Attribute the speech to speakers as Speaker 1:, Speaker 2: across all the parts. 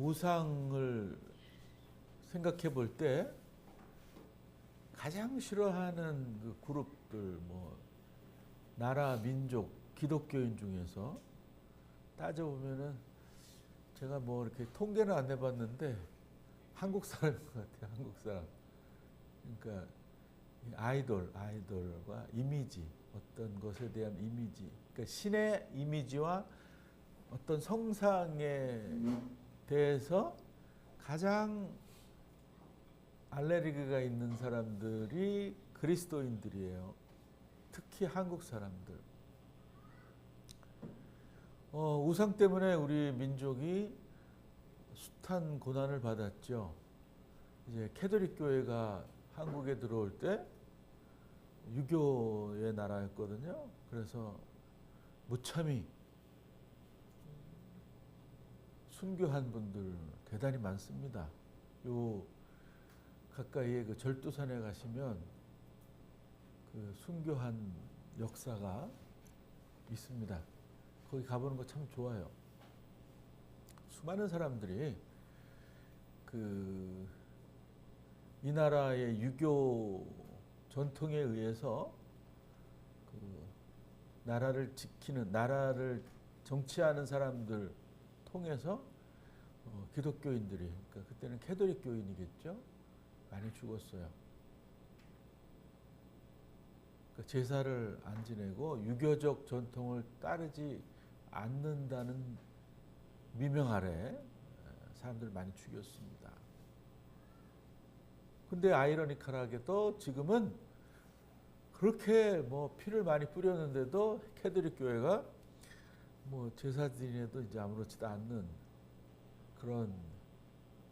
Speaker 1: 우상을 생각해 볼 때 가장 싫어하는 그 그룹들, 뭐 나라, 민족, 기독교인 중에서 따져보면은 제가 뭐 이렇게 통계는 안 해봤는데 한국 사람인 것 같아요. 한국 사람. 그러니까 아이돌과 이미지, 어떤 것에 대한 이미지, 그러니까 신의 이미지와 어떤 성상에 대해서 가장 알레르기가 있는 사람들이 그리스도인들이에요. 특히 한국 사람들. 우상 때문에 우리 민족이 숱한 고난을 받았죠. 이제 캐톨릭 교회가 한국에 들어올 때 유교의 나라였거든요. 그래서 무참히 순교한 분들 대단히 많습니다. 요 가까이에 그 절두산에 가시면 그 순교한 역사가 있습니다. 거기 가보는 거 참 좋아요. 수많은 사람들이 이 나라의 유교 전통에 의해서 그 나라를 지키는, 나라를 정치하는 사람들 통해서 기독교인들이, 그러니까 그때는 캐톨릭 교인이겠죠, 많이 죽었어요. 그러니까 제사를 안 지내고 유교적 전통을 따르지 않는다는 미명 아래 사람들 많이 죽였습니다. 근데 아이러니컬하게도 지금은 그렇게 뭐 피를 많이 뿌렸는데도 캐톨릭 교회가 뭐 제사 지내도 이제 아무렇지도 않는 그런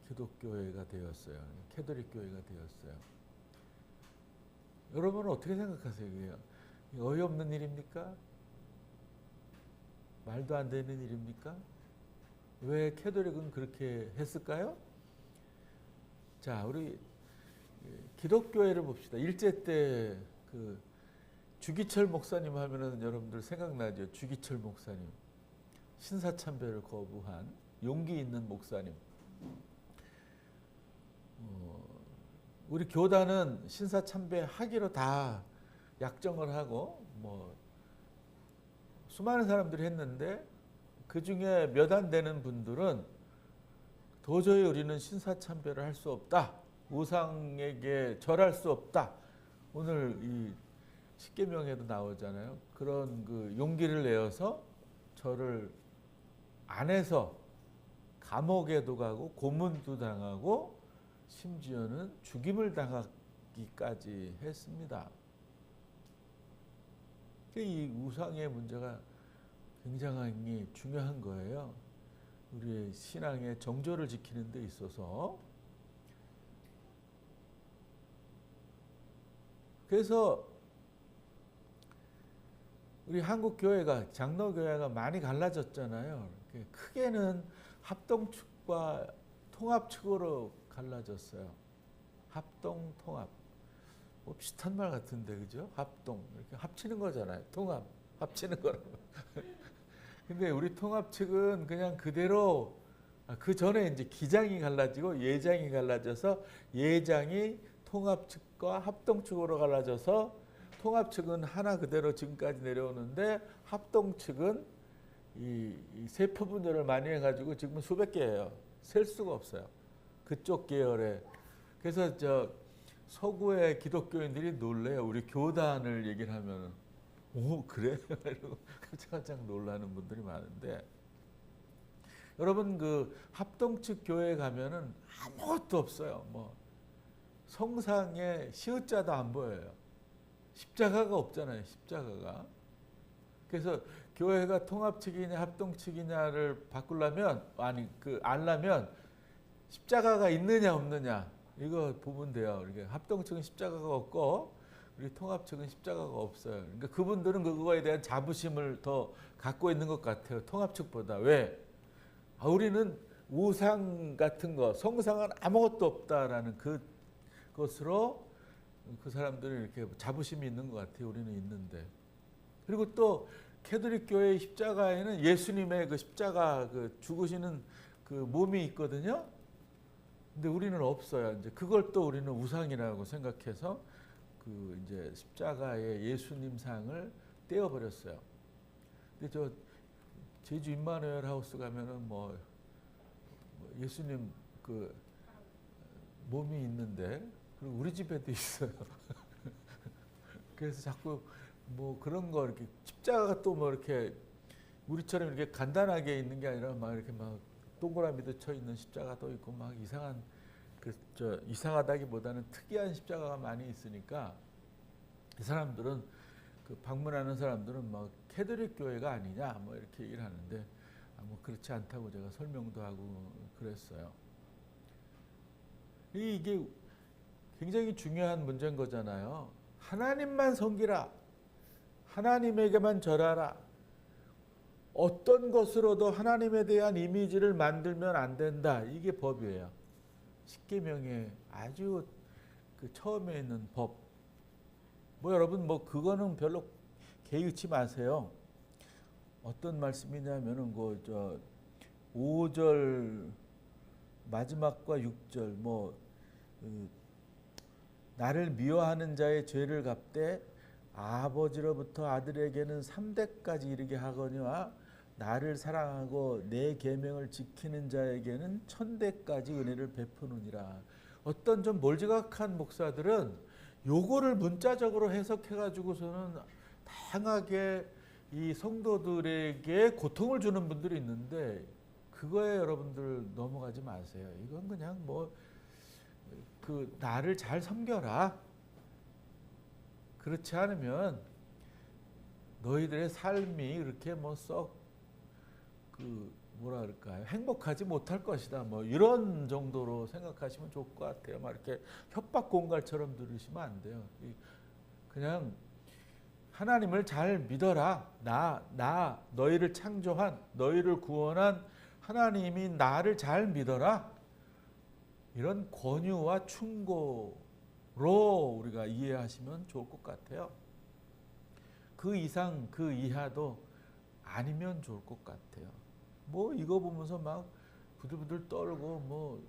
Speaker 1: 기독교회가 되었어요. 캐톨릭 교회가 되었어요. 여러분은 어떻게 생각하세요? 이게 어이없는 일입니까? 말도 안 되는 일입니까? 왜 캐톨릭은 그렇게 했을까요? 자, 우리 기독교회를 봅시다. 일제 때 그 주기철 목사님 하면은 여러분들 생각나죠? 주기철 목사님. 신사참배를 거부한 용기 있는 목사님. 우리 교단은 신사참배하기로 다 약정을 하고 뭐 수많은 사람들이 했는데 그 중에 몇 안 되는 분들은 도저히 우리는 신사참배를 할 수 없다. 우상에게 절할 수 없다. 오늘 이 십계명에도 나오잖아요. 그런 그 용기를 내어서 절을 안 해서 감옥에도 가고 고문도 당하고 심지어는 죽임을 당하기까지 했습니다. 이 우상의 문제가 굉장히 중요한 거예요. 우리의 신앙의 정조를 지키는 데 있어서. 그래서 우리 한국 교회가, 장로교회가 많이 갈라졌잖아요. 크게는 합동측과 통합측으로 갈라졌어요. 합동, 통합. 뭐 비슷한 말 같은데, 그죠? 합동. 이렇게 합치는 거잖아요. 통합. 합치는 거라고. 근데 우리 통합 측은 그냥 그대로, 그 전에 이제 기장이 갈라지고 예장이 갈라져서 예장이 통합 측과 합동 측으로 갈라져서 통합 측은 하나 그대로 지금까지 내려오는데 합동 측은 이 세포 분열을 많이 해가지고 지금은 수백 개예요. 셀 수가 없어요. 그쪽 계열에. 그래서 서구의 기독교인들이 놀래요. 우리 교단을 얘기를 하면은. 오, 그래? 이러고 깜짝깜짝 놀라는 분들이 많은데, 여러분 그 합동측 교회에 가면은 아무것도 없어요. 뭐 성상에 시옷자도 안 보여요. 십자가가 없잖아요. 십자가가. 그래서 교회가 통합측이냐 합동측이냐를 바꾸려면, 알려면 십자가가 있느냐 없느냐 이거 보면 돼요. 이렇게 합동측은 십자가가 없고 우리 통합측은 십자가가 없어요. 그러니까 그분들은 그거에 대한 자부심을 더 갖고 있는 것 같아요. 통합측보다. 왜? 우리는 우상 같은 거, 성상은 아무것도 없다라는 그것으로 그 사람들은 이렇게 자부심이 있는 것 같아요. 우리는 있는데. 그리고 또 캐톨릭 교회의 십자가에는 예수님의 그 십자가 그 죽으시는 그 그 몸이 있거든요. 근데 우리는 없어요. 이제 그걸 또 우리는 우상이라고 생각해서 그 이제 십자가의 예수님 상을 떼어버렸어요. 근데 저 제주 임마누엘 하우스 가면은 뭐 예수님 그 몸이 있는데 그리고 우리 집에도 있어요. 그래서 자꾸 뭐 그런 거 이렇게 십자가가 또 뭐 이렇게 우리처럼 이렇게 간단하게 있는 게 아니라 막 이렇게 막 동그라미도 쳐 있는 십자가도 있고 막 이상한 저 이상하다기보다는 특이한 십자가가 많이 있으니까 이 사람들은 그 방문하는 사람들은 막 캐톨릭 교회가 아니냐 뭐 이렇게 얘기를 하는데 뭐 그렇지 않다고 제가 설명도 하고 그랬어요. 이게 굉장히 중요한 문제인 거잖아요. 하나님만 섬기라. 하나님에게만 절하라. 어떤 것으로도 하나님에 대한 이미지를 만들면 안 된다. 이게 법이에요. 십계명의 아주 그 처음에 있는 법. 뭐 여러분 뭐 그거는 별로 개의치 마세요. 어떤 말씀이냐면은 그 5절 마지막과 6절 뭐 나를 미워하는 자의 죄를 갚되 아버지로부터 아들에게는 3대까지 이르게 하거니와 나를 사랑하고 내 계명을 지키는 자에게는 1000대까지 은혜를 베푸느니라. 어떤 좀 몰지각한 목사들은 요거를 문자적으로 해석해 가지고서는 다양하게 이 성도들에게 고통을 주는 분들이 있는데 그거에 여러분들 넘어가지 마세요. 이건 그냥 뭐 그 나를 잘 섬겨라. 그렇지 않으면 너희들의 삶이 그렇게 뭐 썩 그 뭐라 그럴까요? 행복하지 못할 것이다. 뭐 이런 정도로 생각하시면 좋을 것 같아요. 막 이렇게 협박 공갈처럼 들으시면 안 돼요. 그냥 하나님을 잘 믿어라. 나 너희를 창조한 너희를 구원한 하나님이 나를 잘 믿어라. 이런 권유와 충고로 우리가 이해하시면 좋을 것 같아요. 그 이상 그 이하도 아니면 좋을 것 같아요. 뭐 이거 보면서 막 부들부들 떨고 뭐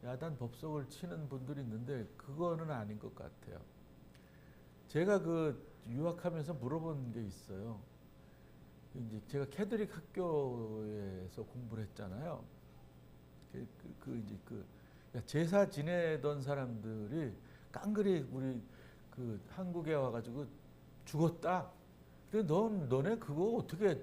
Speaker 1: 야단 법석을 치는 분들이 있는데 그거는 아닌 것 같아요. 제가 그 유학하면서 물어본 게 있어요. 이제 제가 캐톨릭 학교에서 공부를 했잖아요. 제사 지내던 사람들이 깡그리 우리 그 한국에 와가지고 죽었다. 근데 너네 그거 어떻게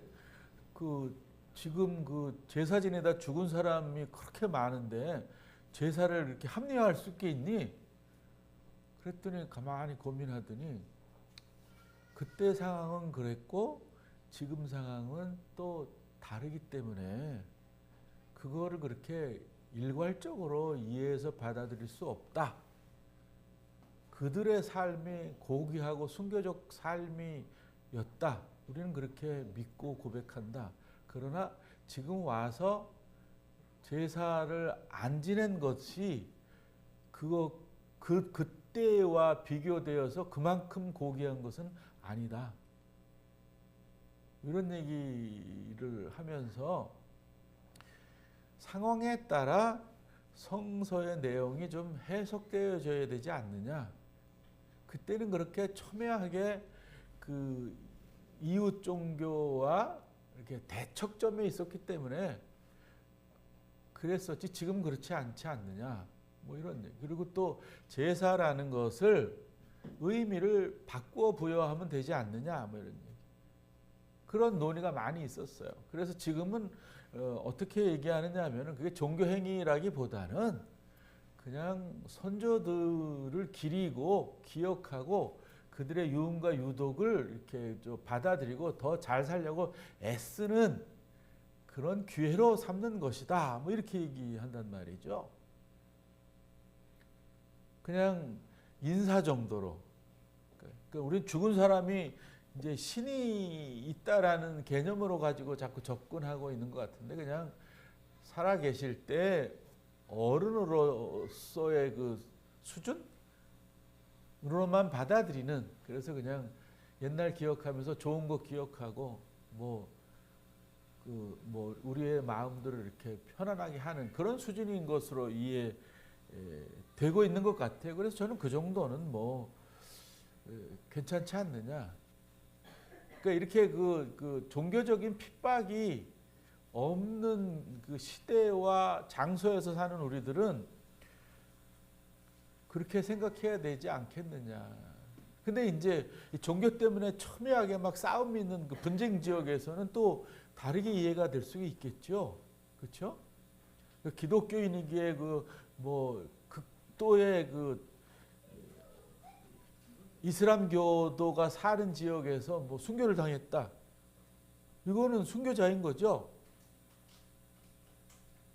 Speaker 1: 그 지금 그 제사 지내다 죽은 사람이 그렇게 많은데 제사를 이렇게 합리화할 수 있겠니? 그랬더니 가만히 고민하더니 그때 상황은 그랬고 지금 상황은 또 다르기 때문에 그거를 그렇게 일괄적으로 이해해서 받아들일 수 없다. 그들의 삶이 고귀하고 순교적 삶이었다. 우리는 그렇게 믿고 고백한다. 그러나 지금 와서 제사를 안 지낸 것이 그때와 비교되어서 그만큼 고귀한 것은 아니다. 이런 얘기를 하면서 상황에 따라 성서의 내용이 좀 해석되어져야 되지 않느냐. 그때는 그렇게 첨예하게 그 이웃 종교와 이렇게 대척점에 있었기 때문에 그랬었지 지금 그렇지 않지 않느냐. 뭐 이런 얘기. 그리고 또 제사라는 것을 의미를 바꾸어 부여하면 되지 않느냐. 뭐 이런 얘기. 그런 논의가 많이 있었어요. 그래서 지금은 어떻게 얘기하느냐 하면은 그게 종교 행위라기보다는 그냥 선조들을 기리고 기억하고 그들의 유흥과 유독을 이렇게 좀 받아들이고 더 잘 살려고 애쓰는 그런 기회로 삼는 것이다. 뭐 이렇게 얘기한단 말이죠. 그냥 인사 정도로. 그러니까 우리 죽은 사람이 이제 신이 있다라는 개념으로 가지고 자꾸 접근하고 있는 것 같은데 그냥 살아 계실 때 어른으로서의 그 수준으로만 받아들이는 그래서 그냥 옛날 기억하면서 좋은 거 기억하고 뭐 그 뭐 우리의 마음들을 이렇게 편안하게 하는 그런 수준인 것으로 이해되고 있는 것 같아요. 그래서 저는 그 정도는 뭐 괜찮지 않느냐. 그러니까 이렇게 그 종교적인 핍박이 없는 그 시대와 장소에서 사는 우리들은 그렇게 생각해야 되지 않겠느냐. 근데 이제 종교 때문에 첨예하게 막 싸움이 있는 그 분쟁 지역에서는 또 다르게 이해가 될 수 있겠죠. 그렇죠? 그 기독교인이기에 그 뭐 극도의 그 이슬람교도가 사는 지역에서 뭐 순교를 당했다. 이거는 순교자인 거죠.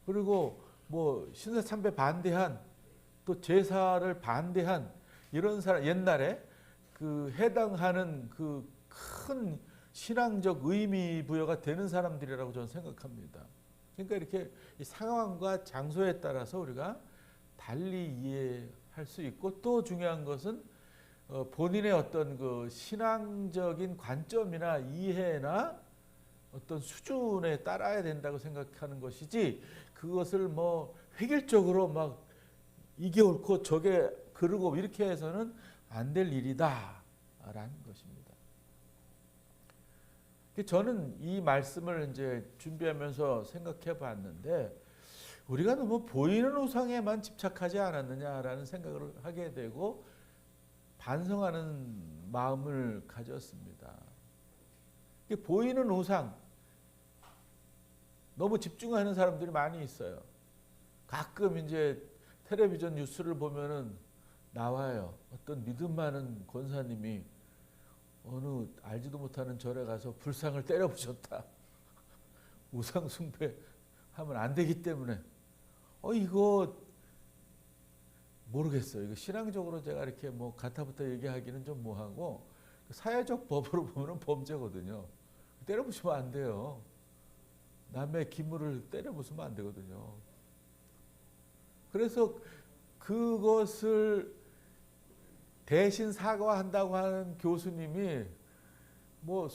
Speaker 1: 그리고 뭐 신사 참배 반대한 또 제사를 반대한 이런 사람 옛날에 그 해당하는 그 큰 신앙적 의미 부여가 되는 사람들이라고 저는 생각합니다. 그러니까 이렇게 이 상황과 장소에 따라서 우리가 달리 이해할 수 있고 또 중요한 것은 본인의 어떤 그 신앙적인 관점이나 이해나 어떤 수준에 따라야 된다고 생각하는 것이지 그것을 뭐 획일적으로 막 이게 옳고 저게 그르고 이렇게 해서는 안 될 일이다라는 것입니다. 저는 이 말씀을 이제 준비하면서 생각해 봤는데 우리가 너무 보이는 우상에만 집착하지 않았느냐라는 생각을 하게 되고 반성하는 마음을 가졌습니다. 보이는 우상 너무 집중하는 사람들이 많이 있어요. 가끔 이제 텔레비전 뉴스를 보면은 나와요. 어떤 믿음 많은 권사님이 어느 알지도 못하는 절에 가서 불상을 때려 부셨다. 우상 숭배하면 안 되기 때문에. 이거 모르겠어요. 이거 신앙적으로 제가 이렇게 뭐 가타부타 얘기하기는 좀 뭐하고 사회적 법으로 보면 범죄거든요. 때려 부시면 안 돼요. 남의 기물을 때려 부수면 안 되거든요. 그래서 그것을 대신 사과한다고 하는 교수님이 뭐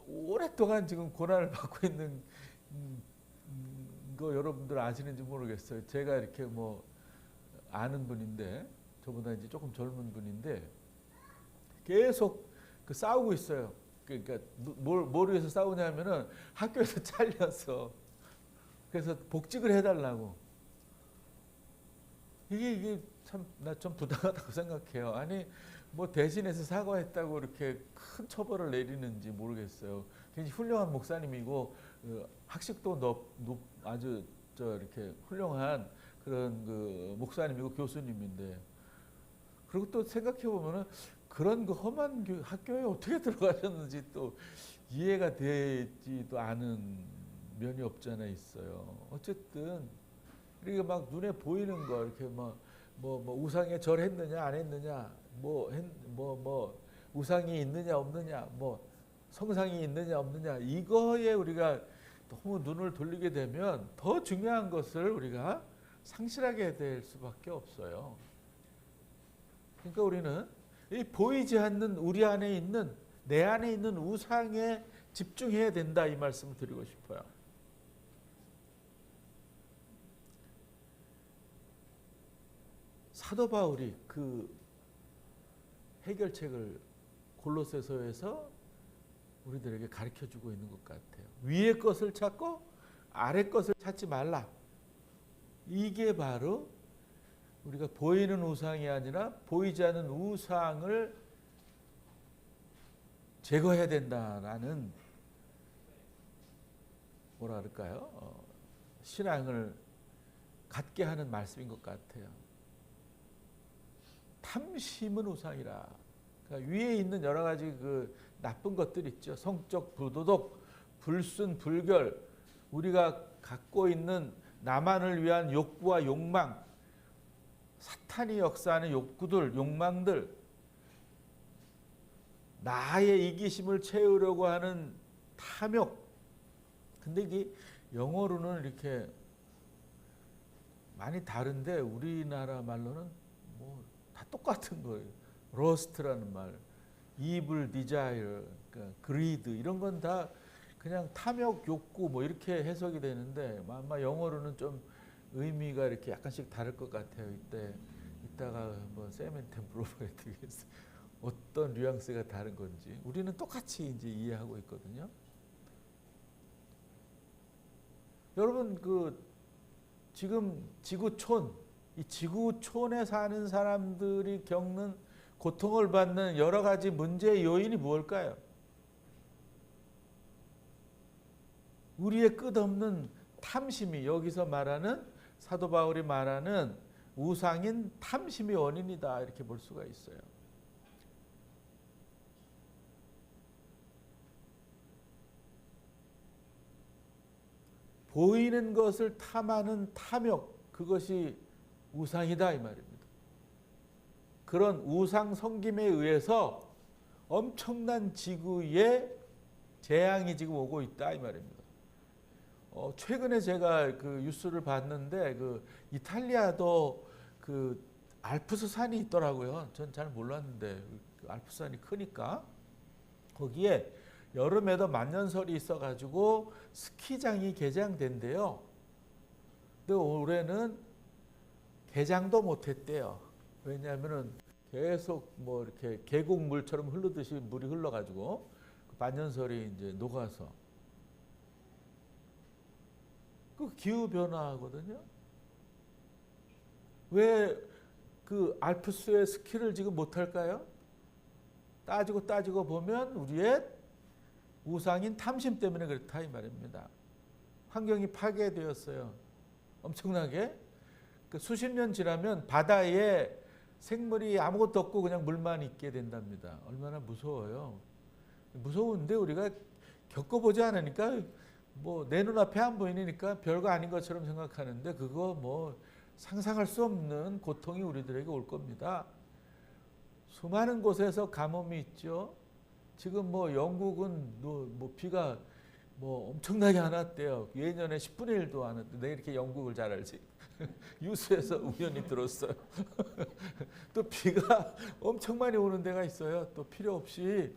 Speaker 1: 오랫동안 지금 고난을 받고 있는 거 여러분들 아시는지 모르겠어요. 제가 이렇게 뭐 아는 분인데 저보다 이제 조금 젊은 분인데 계속 그 싸우고 있어요. 그러니까 뭘 위해서 싸우냐면은 학교에서 잘려서 그래서 복직을 해달라고. 이게 참 나 좀 부당하다고 생각해요. 아니 뭐 대신해서 사과했다고 이렇게 큰 처벌을 내리는지 모르겠어요. 굉장히 훌륭한 목사님이고 학식도 아주 이렇게 훌륭한 그런 그 목사님이고 교수님인데 그리고 또 생각해 보면은 그런 그 험한 학교에 어떻게 들어가셨는지 또 이해가 되지도 않은 면이 없잖아 있어요. 어쨌든 이렇게 막 눈에 보이는 거 이렇게 뭐 우상에 절했느냐 안 했느냐 뭐 우상이 있느냐 없느냐 뭐 성상이 있느냐 없느냐 이거에 우리가 너무 눈을 돌리게 되면 더 중요한 것을 우리가 상실하게 될 수밖에 없어요. 그러니까 우리는 이 보이지 않는 우리 안에 있는 내 안에 있는 우상에 집중해야 된다 이 말씀을 드리고 싶어요. 사도 바울이 그 해결책을 골로새서에서 우리들에게 가르쳐주고 있는 것 같아요. 위의 것을 찾고 아래 것을 찾지 말라. 이게 바로 우리가 보이는 우상이 아니라 보이지 않는 우상을 제거해야 된다라는 뭐라 그럴까요? 신앙을 갖게 하는 말씀인 것 같아요. 탐심은 우상이라. 그러니까 위에 있는 여러 가지 그 나쁜 것들 있죠. 성적 부도덕, 불순, 불결, 우리가 갖고 있는 나만을 위한 욕구와 욕망, 사탄이 역사하는 욕구들, 욕망들, 나의 이기심을 채우려고 하는 탐욕. 근데 이게 영어로는 이렇게 많이 다른데 우리나라 말로는 뭐 다 똑같은 거예요. 러스트라는 말, evil desire, 그러니까 greed 이런 건 다 그냥 탐욕, 욕구 뭐 이렇게 해석이 되는데 아마 영어로는 좀 의미가 이렇게 약간씩 다를 것 같아요. 이따가 한번 쌤한테 물어봐야 되겠어요. 어떤 뉘앙스가 다른 건지. 우리는 똑같이 이제 이해하고 있거든요. 여러분 지금 지구촌, 이 지구촌에 사는 사람들이 겪는 고통을 받는 여러 가지 문제의 요인이 무엇일까요? 우리의 끝없는 탐심이, 여기서 말하는 사도 바울이 말하는 우상인 탐심이 원인이다, 이렇게 볼 수가 있어요. 보이는 것을 탐하는 탐욕, 그것이 우상이다 이 말입니다. 그런 우상 섬김에 의해서 엄청난 지구에 재앙이 지금 오고 있다 이 말입니다. 최근에 제가 그 뉴스를 봤는데 이탈리아도 알프스 산이 있더라고요. 전 잘 몰랐는데 알프스 산이 크니까 거기에 여름에도 만년설이 있어가지고 스키장이 개장된대요. 근데 올해는 개장도 못했대요. 왜냐하면은 계속 뭐 이렇게 계곡물처럼 흐르듯이 물이 흘러가지고 만년설이 이제 녹아서 기후 변화거든요. 왜 알프스의 스키를 지금 못할까요? 따지고 보면 우리의 우상인 탐심 때문에 그렇다 이 말입니다. 환경이 파괴되었어요. 엄청나게. 수십 년 지나면 바다에 생물이 아무것도 없고 그냥 물만 있게 된답니다. 얼마나 무서워요. 무서운데 우리가 겪어보지 않으니까 뭐 내 눈앞에 안 보이니까 별거 아닌 것처럼 생각하는데 그거 뭐 상상할 수 없는 고통이 우리들에게 올 겁니다. 수많은 곳에서 가뭄이 있죠. 지금 뭐 영국은 뭐 비가 뭐 엄청나게 안 왔대요. 예년에 10분의 1도 안 왔대. 내가 이렇게 영국을 잘 알지. 뉴스에서 우연히 들었어요. 또 비가 엄청 많이 오는 데가 있어요. 또 필요 없이.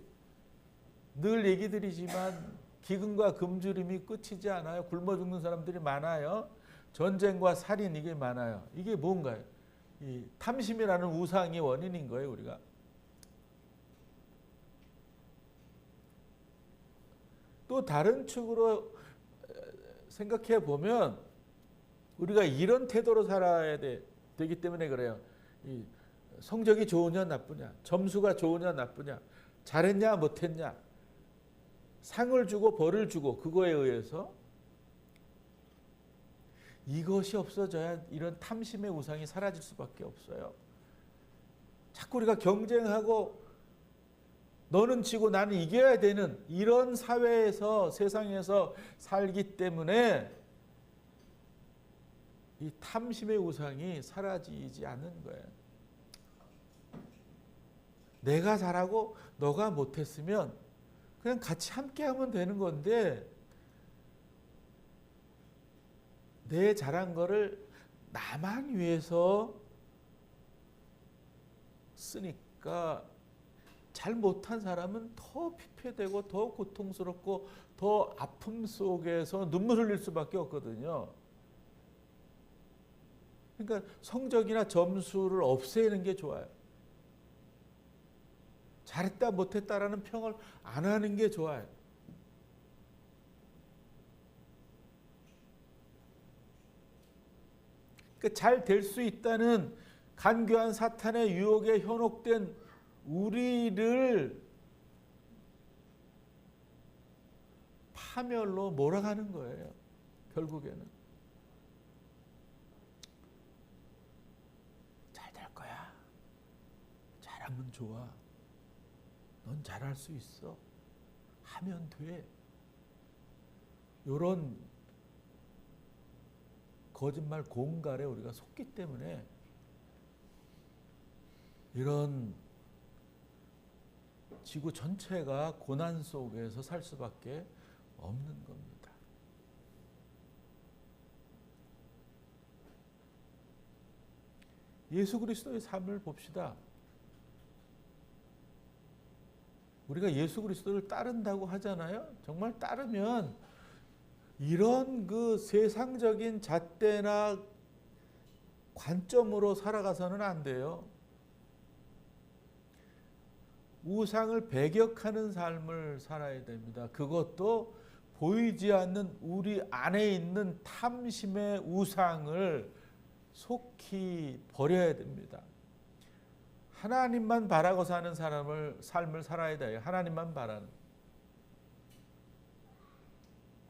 Speaker 1: 늘 얘기 드리지만 기근과 굶주림이 끝이지 않아요. 굶어 죽는 사람들이 많아요. 전쟁과 살인 이게 많아요. 이게 뭔가요? 이 탐심이라는 우상이 원인인 거예요, 우리가. 또 다른 축으로 생각해 보면 우리가 이런 태도로 살아야 되기 때문에 그래요. 이 성적이 좋으냐 나쁘냐, 점수가 좋으냐 나쁘냐, 잘했냐 못했냐, 상을 주고 벌을 주고 그거에 의해서 이것이 없어져야 이런 탐심의 우상이 사라질 수밖에 없어요. 자꾸 우리가 경쟁하고 너는 지고 나는 이겨야 되는 이런 사회에서 세상에서 살기 때문에 이 탐심의 우상이 사라지지 않는 거예요. 내가 잘하고 너가 못했으면 그냥 같이 함께하면 되는 건데 내 잘한 거를 나만 위해서 쓰니까 잘 못한 사람은 더 피폐되고 더 고통스럽고 더 아픔 속에서 눈물 흘릴 수밖에 없거든요. 그러니까 성적이나 점수를 없애는 게 좋아요. 잘했다 못했다라는 평을 안 하는 게 좋아요. 그러니까 잘 될 수 있다는 간교한 사탄의 유혹에 현혹된 우리를 파멸로 몰아가는 거예요. 결국에는. 잘 될 거야. 잘하면 좋아. 넌 잘할 수 있어. 하면 돼. 이런 거짓말 공갈에 우리가 속기 때문에 이런 지구 전체가 고난 속에서 살 수밖에 없는 겁니다. 예수 그리스도의 삶을 봅시다. 우리가 예수 그리스도를 따른다고 하잖아요. 정말 따르면 이런 그 세상적인 잣대나 관점으로 살아가서는 안 돼요. 우상을 배격하는 삶을 살아야 됩니다. 그것도 보이지 않는 우리 안에 있는 탐심의 우상을 속히 버려야 됩니다. 하나님만 바라고 사는 삶을 살아야 돼요. 하나님만 바라는.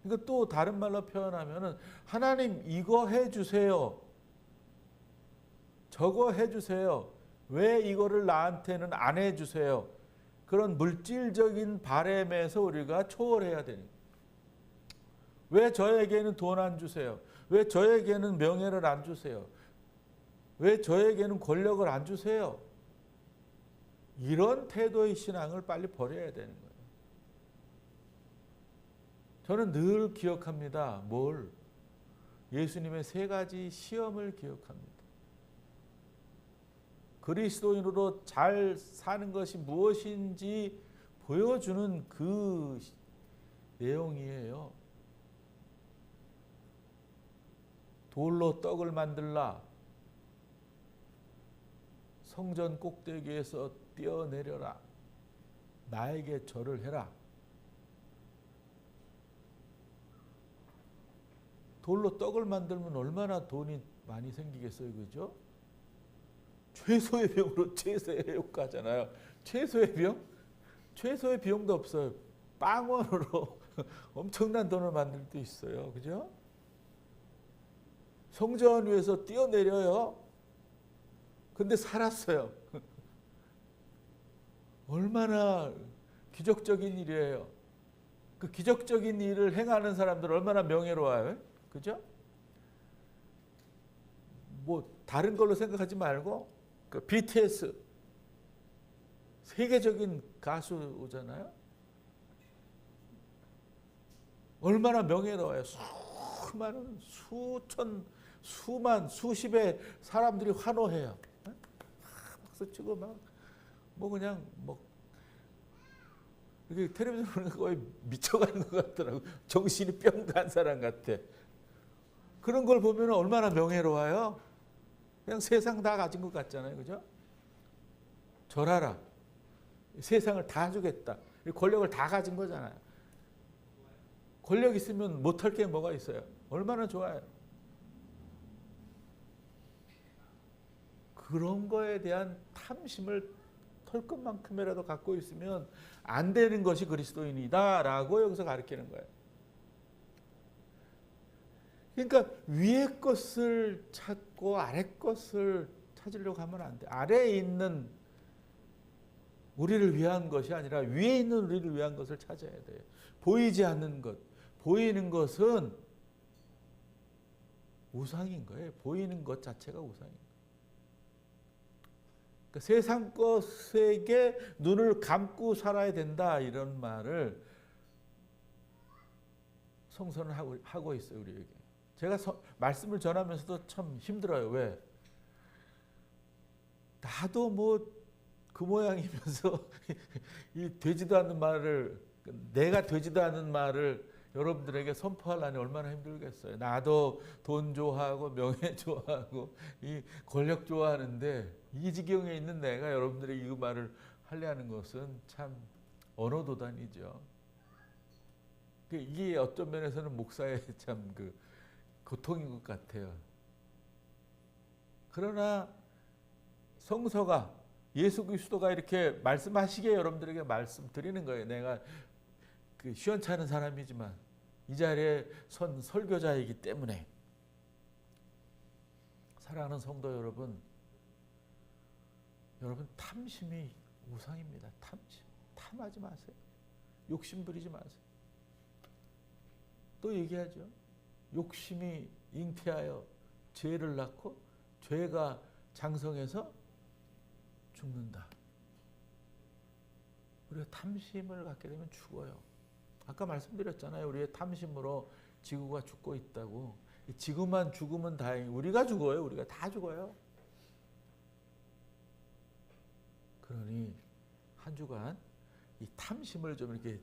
Speaker 1: 그러니까 또 다른 말로 표현하면은 하나님 이거 해주세요. 저거 해주세요. 왜 이거를 나한테는 안 해주세요. 그런 물질적인 바램에서 우리가 초월해야 되는 거예요. 왜 저에게는 돈 안 주세요? 왜 저에게는 명예를 안 주세요? 왜 저에게는 권력을 안 주세요? 이런 태도의 신앙을 빨리 버려야 되는 거예요. 저는 늘 기억합니다. 뭘? 예수님의 3가지 시험을 기억합니다. 그리스도인으로 잘 사는 것이 무엇인지 보여주는 그 내용이에요. 돌로 떡을 만들라. 성전 꼭대기에서 뛰어내려라. 나에게 절을 해라. 돌로 떡을 만들면 얼마나 돈이 많이 생기겠어요, 그죠? 최소의 비용으로 최소의 효과잖아요. 최소의 비용? 최소의 비용도 없어요. 빵원으로 엄청난 돈을 만들 수 있어요, 그죠? 성전 위에서 뛰어내려요. 근데 살았어요. 얼마나 기적적인 일이에요. 그 기적적인 일을 행하는 사람들 얼마나 명예로워요. 그죠? 뭐 다른 걸로 생각하지 말고 그 BTS 세계적인 가수잖아요. 얼마나 명예로워요. 수많은 수천 수만 수십의 사람들이 환호해요. 박수 치고 뭐 그냥 뭐 이게 텔레비전 보는 거 거의 미쳐가는 것 같더라고. 정신이 뿅 간 사람 같아. 그런 걸 보면 얼마나 명예로워요. 그냥 세상 다 가진 것 같잖아요, 그죠? 절하라. 세상을 다 주겠다. 권력을 다 가진 거잖아요. 권력 있으면 못할 게 뭐가 있어요? 얼마나 좋아요. 그런 거에 대한 탐심을 털끝만큼이라도 갖고 있으면 안 되는 것이 그리스도인이다라고 여기서 가르치는 거예요. 그러니까 위의 것을 찾고 아래 것을 찾으려고 하면 안 돼. 아래에 있는 우리를 위한 것이 아니라 위에 있는 우리를 위한 것을 찾아야 돼요. 보이지 않는 것. 보이는 것은 우상인 거예요. 보이는 것 자체가 우상인 거예요. 그러니까 세상 것에게 눈을 감고 살아야 된다 이런 말을 성서는 하고 있어요. 우리에게. 제가 말씀을 전하면서도 참 힘들어요. 왜? 나도 뭐 그 모양이면서 이 되지도 않는 말을 내가 되지도 않는 말을 여러분들에게 선포하려니 얼마나 힘들겠어요. 나도 돈 좋아하고 명예 좋아하고 이 권력 좋아하는데 이 지경에 있는 내가 여러분들에게 이 말을 하려는 것은 참 언어도단이죠. 이게 어떤 면에서는 목사의 참 그 고통인 것 같아요. 그러나 성서가 예수 그리스도가 이렇게 말씀하시기에 여러분들에게 말씀드리는 거예요. 내가 그 시원찮은 사람이지만 이 자리에 선 설교자이기 때문에 사랑하는 성도 여러분, 여러분 탐심이 우상입니다. 탐심. 탐하지 마세요. 욕심 부리지 마세요. 또 얘기하죠. 욕심이 잉태하여 죄를 낳고 죄가 장성해서 죽는다. 우리가 탐심을 갖게 되면 죽어요. 아까 말씀드렸잖아요. 우리의 탐심으로 지구가 죽고 있다고. 지구만 죽으면 다행히 우리가 죽어요. 우리가 다 죽어요. 그러니 한 주간 이 탐심을 좀 이렇게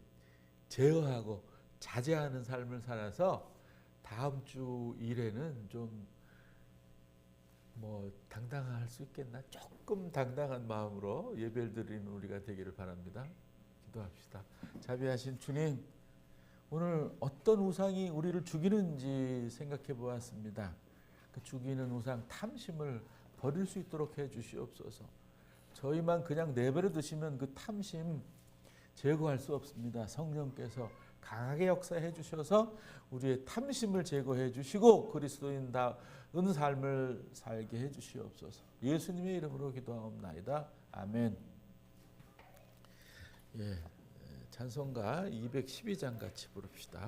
Speaker 1: 제어하고 자제하는 삶을 살아서 다음 주 일에는 좀 뭐 당당할 수 있겠나? 조금 당당한 마음으로 예배를 드리는 우리가 되기를 바랍니다. 기도합시다. 자비하신 주님, 오늘 어떤 우상이 우리를 죽이는지 생각해 보았습니다. 그 죽이는 우상 탐심을 버릴 수 있도록 해 주시옵소서. 저희만 그냥 내버려 두시면 그 탐심 제거할 수 없습니다. 성령께서 강하게 역사해 주셔서 우리의 탐심을 제거해 주시고 그리스도인다운 삶을 살게 해 주시옵소서. 예수님의 이름으로 기도하옵나이다. 아멘. 예, 찬송가 212장 같이 부릅시다.